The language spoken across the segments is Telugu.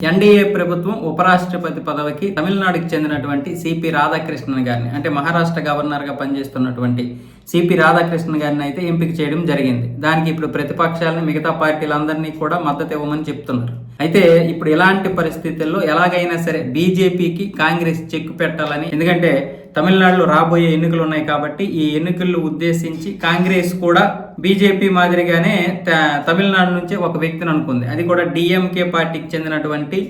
ఎన్డీఏ ప్రభుత్వం ఉపరాష్ట్రపతి పదవికి తమిళనాడుకి చెందినటువంటి సిపి రాధాకృష్ణన్ గారిని అంటే మహారాష్ట్ర గవర్నర్గా పనిచేస్తున్నటువంటి సిపి రాధాకృష్ణన్ గారిని అయితే ఎంపిక చేయడం జరిగింది. దానికి ఇప్పుడు ప్రతిపక్షాలని మిగతా పార్టీలందరినీ కూడా మద్దతు ఇవ్వమని చెప్తున్నారు. అయితే ఇప్పుడు ఇలాంటి పరిస్థితుల్లో ఎలాగైనా సరే బీజేపీకి కాంగ్రెస్ చెక్ పెట్టాలని, ఎందుకంటే తమిళనాడులో రాబోయే ఎన్నికలు ఉన్నాయి కాబట్టి ఈ ఎన్నికలను ఉద్దేశించి కాంగ్రెస్ కూడా బీజేపీ మాదిరిగానే తమిళనాడు నుంచి ఒక వ్యక్తిని అనుకుంది. అది కూడా డిఎంకే పార్టీకి చెందినటువంటి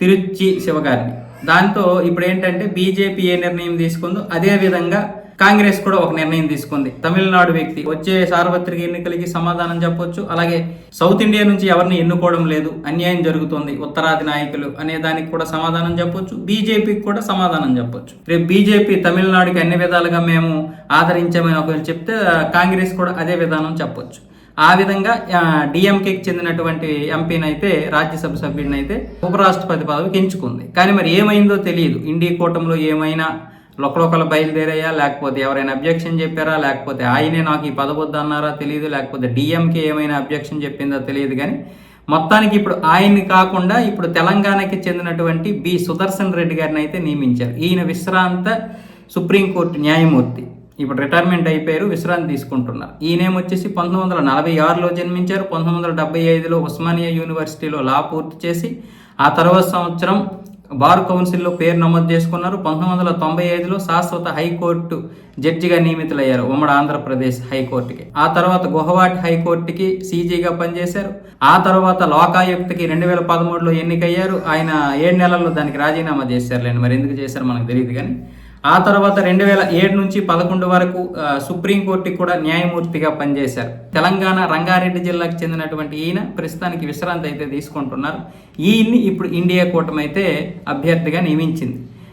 తిరుచి శివగారిని. దాంతో ఇప్పుడు ఏంటంటే బీజేపీ ఏ నిర్ణయం తీసుకుందో అదే విధంగా కాంగ్రెస్ కూడా ఒక నిర్ణయం తీసుకుంది. తమిళనాడు వ్యక్తి వచ్చే సార్వత్రిక ఎన్నికలకి సమాధానం చెప్పొచ్చు, అలాగే సౌత్ ఇండియా నుంచి ఎవరిని ఎన్నుకోవడం లేదు, అన్యాయం జరుగుతుంది ఉత్తరాది నాయకులు అనే దానికి కూడా సమాధానం చెప్పొచ్చు, బీజేపీకి కూడా సమాధానం చెప్పొచ్చు. రేపు బీజేపీ తమిళనాడుకి అన్ని విధాలుగా మేము ఆదరించామని ఒకవేళ చెప్తే కాంగ్రెస్ కూడా అదే విధానం చెప్పొచ్చు. ఆ విధంగా డిఎంకేకి చెందినటువంటి ఎంపీనైతే రాజ్యసభ సభ్యుడినైతే ఉపరాష్ట్రపతి పదవికి ఎంచుకుంది. కానీ మరి ఏమైందో తెలియదు. ఇండియా కూటమిలో ఏమైనా లోకలు బయలుదేరాయా, లేకపోతే ఎవరైనా అబ్జెక్షన్ చెప్పారా, లేకపోతే ఆయనే నాకు ఈ పదవద్దు అన్నారా తెలియదు, లేకపోతే డిఎంకే ఏమైనా అబ్జెక్షన్ చెప్పిందో తెలియదు. కానీ మొత్తానికి ఇప్పుడు ఆయన్ని కాకుండా ఇప్పుడు తెలంగాణకి చెందినటువంటి బి సుదర్శన్ రెడ్డి గారిని అయితే నియమించారు. ఈయన విశ్రాంత సుప్రీంకోర్టు న్యాయమూర్తి, ఇప్పుడు రిటైర్మెంట్ అయిపోయారు, విశ్రాంతి తీసుకుంటున్నారు. ఈయనేమొచ్చేసి 1946లో జన్మించారు. 1975లో ఉస్మానియా యూనివర్సిటీలో లా పూర్తి చేసి ఆ తర్వాత సంవత్సరం బార్ కౌన్సిల్లో పేరు నమోదు చేసుకున్నారు. 1995లో శాశ్వత హైకోర్టు జడ్జిగా నియమితులయ్యారు ఉమ్మడి ఆంధ్రప్రదేశ్ హైకోర్టుకి. ఆ తర్వాత గుహవాటి హైకోర్టుకి సీజీగా పనిచేశారు. ఆ తర్వాత లోకాయుక్తకి 2013లో ఎన్నికయ్యారు. ఆయన 7 నెలల్లో దానికి రాజీనామా చేశారులేండి, మరి ఎందుకు చేశారు మనకు తెలియదు. కానీ ఆ తర్వాత 2007 నుంచి 2011 వరకు సుప్రీంకోర్టుకి కూడా న్యాయమూర్తిగా పనిచేశారు. తెలంగాణ రంగారెడ్డి జిల్లాకు చెందినటువంటి ఈయన ప్రస్తుతానికి విశ్రాంతి అయితే తీసుకుంటున్నారు. ఈయన్ని ఇప్పుడు ఇండియా కూటమి అయితే అభ్యర్థిగా నియమించింది.